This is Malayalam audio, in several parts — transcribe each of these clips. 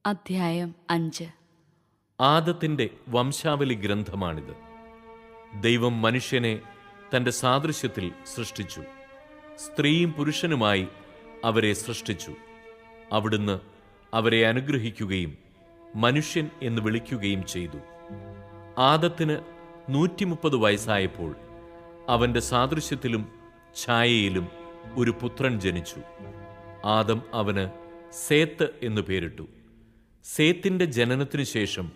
അധ്യായം 5. ആദത്തിന്റെ വംശാവലി ഗ്രന്ഥമാണിത്. ദൈവം മനുഷ്യനെ തന്റെ സാദൃശ്യത്തിൽ സൃഷ്ടിച്ചു. സ്ത്രീയും പുരുഷനുമായി അവരെ സൃഷ്ടിച്ചു. അവിടുന്ന് അവരെ അനുഗ്രഹിക്കുകയും മനുഷ്യൻ എന്ന് വിളിക്കുകയും ചെയ്തു. ആദത്തിന് 130 വയസ്സായപ്പോൾ അവന്റെ സാദൃശ്യത്തിലും ഛായയിലും ഒരു പുത്രൻ ജനിച്ചു. ആദം അവന് സേത്ത് എന്നു പേരിട്ടു. സേത്തിന്റെ ജനനത്തിനു ശേഷം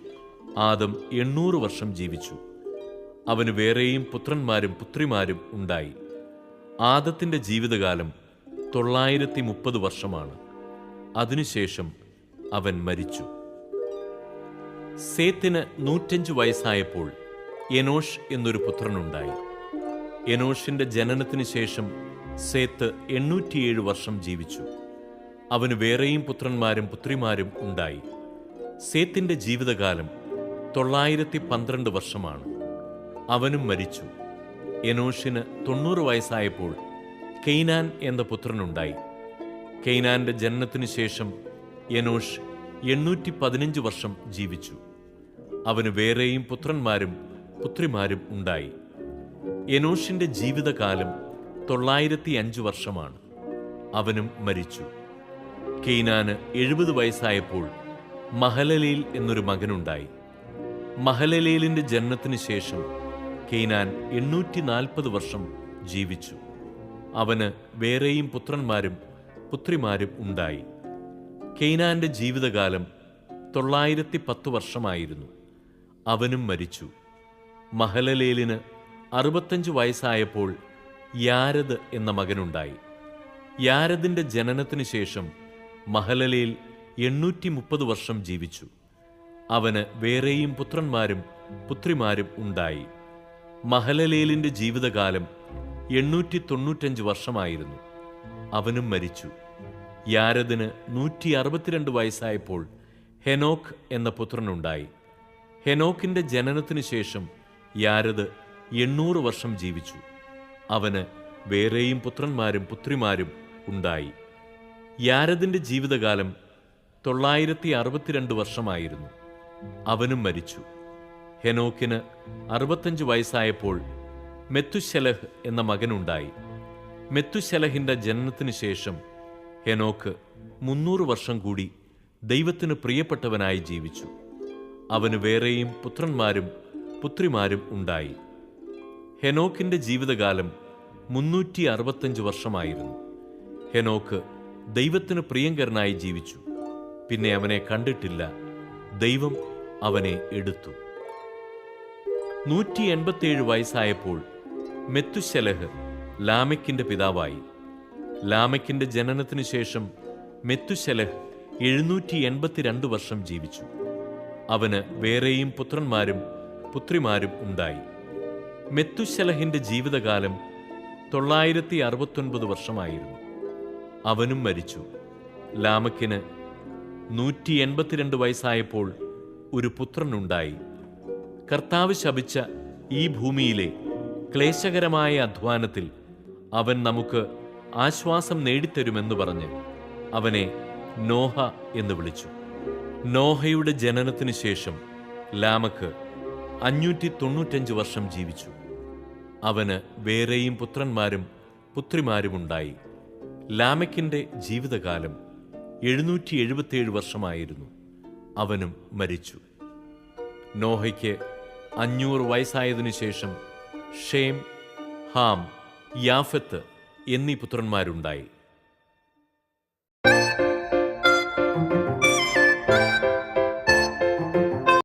ആദം 800 വർഷം ജീവിച്ചു. അവന് വേറെയും പുത്രന്മാരും പുത്രിമാരും ഉണ്ടായി. ആദത്തിന്റെ ജീവിതകാലം 930 വർഷമാണ്. അതിനുശേഷം അവൻ മരിച്ചു. സേത്തിന് 105 വയസ്സായപ്പോൾ എനോഷ് എന്നൊരു പുത്രനുണ്ടായി. എനോഷിന്റെ ജനനത്തിനു ശേഷം സേത്ത് 807 വർഷം ജീവിച്ചു. അവന് വേറെയും പുത്രന്മാരും പുത്രിമാരും ഉണ്ടായി. സേത്തിന്റെ ജീവിതകാലം 912 വർഷമാണ്. അവനും മരിച്ചു. എനോഷിന് 90 വയസ്സായപ്പോൾ കെയ്നാൻ എന്ന പുത്രനുണ്ടായി. കെയ്നാന്റെ ജനനത്തിനു ശേഷം എനോഷ് 815 വർഷം ജീവിച്ചു. അവന് വേറെയും പുത്രന്മാരും പുത്രിമാരും ഉണ്ടായി. എനോഷിന്റെ ജീവിതകാലം 905 വർഷമാണ്. അവനും മരിച്ചു. കെയ്നാന് 70 വയസ്സായപ്പോൾ മഹലലേൽ എന്നൊരു മകനുണ്ടായി. മഹലലേലിന്റെ ജനനത്തിനു ശേഷം കെയ്നാൻ 840 വർഷം ജീവിച്ചു. അവന് വേറെയും പുത്രന്മാരും പുത്രിമാരും ഉണ്ടായി. കെയ്നാന്റെ ജീവിതകാലം 910 വർഷമായിരുന്നു. അവനും മരിച്ചു. മഹലലേലിന് 65 വയസ്സായപ്പോൾ യാരദ് എന്ന മകനുണ്ടായി. യാരദിന്റെ ജനനത്തിനു ശേഷം മഹലലേൽ 830 വർഷം ജീവിച്ചു. അവന് വേറെയും പുത്രന്മാരും പുത്രിമാരും ഉണ്ടായി. മഹലലേലിന്റെ ജീവിതകാലം 895 വർഷമായിരുന്നു. അവനും മരിച്ചു. യാരദിന് 162 വയസ്സായപ്പോൾ ഹെനോക്ക് എന്ന പുത്രനുണ്ടായി. ഹെനോക്കിന്റെ ജനനത്തിനു ശേഷം യാരദ് 800 വർഷം ജീവിച്ചു. അവന് വേറെയും പുത്രന്മാരും പുത്രിമാരും ഉണ്ടായി. യാരദിന്റെ ജീവിതകാലം 962 വർഷമായിരുന്നു. അവനും മരിച്ചു. ഹെനോക്കിന് 65 വയസ്സായപ്പോൾ മെത്തുശലഹ് എന്ന മകനുണ്ടായി. മെത്തുശലഹിന്റെ ജനനത്തിനു ശേഷം ഹെനോക്ക് 300 വർഷം കൂടി ദൈവത്തിന് പ്രിയപ്പെട്ടവനായി ജീവിച്ചു. അവന് വേറെയും പുത്രന്മാരും പുത്രിമാരും ഉണ്ടായി. ഹെനോക്കിന്റെ ജീവിതകാലം 365 വർഷമായിരുന്നു. ഹെനോക്ക് ദൈവത്തിന് പ്രിയങ്കരനായി ജീവിച്ചു. പിന്നെ അവനെ കണ്ടിട്ടില്ല. ദൈവം അവനെ എടുത്തു. 187 വയസ്സായപ്പോൾ മെത്തുശലഹ് ലാമെക്കിന്റെ പിതാവായി. ലാമെക്കിന്റെ ജനനത്തിനു ശേഷം മെത്തുശലഹ് 782 വർഷം ജീവിച്ചു. അവന് വേറെയും പുത്രന്മാരും പുത്രിമാരും ഉണ്ടായി. മെത്തുശലഹിന്റെ ജീവിതകാലം 969 വർഷമായിരുന്നു. അവനും മരിച്ചു. ലാമക്കിന് 182 വയസ്സായപ്പോൾ ഒരു പുത്രനുണ്ടായി. കർത്താവ് ശപിച്ച ഈ ഭൂമിയിലെ ക്ലേശകരമായ അധ്വാനത്തിൽ അവൻ നമുക്ക് ആശ്വാസം നേടിത്തരുമെന്ന് പറഞ്ഞ് അവനെ നോഹ എന്ന് വിളിച്ചു. നോഹയുടെ ജനനത്തിനു ശേഷം ലാമക്ക് 595 വർഷം ജീവിച്ചു. അവന് വേറെയും പുത്രന്മാരും പുത്രിമാരുമുണ്ടായി. ലാമെക്കിന്റെ ജീവിതകാലം 777 വർഷമായിരുന്നു. അവനും മരിച്ചു. നോഹയ്ക്ക് 500 വയസ്സായതിനു ശേഷം ഷേം, ഹാം, യാഫത്ത് എന്നീ പുത്രന്മാരുണ്ടായി.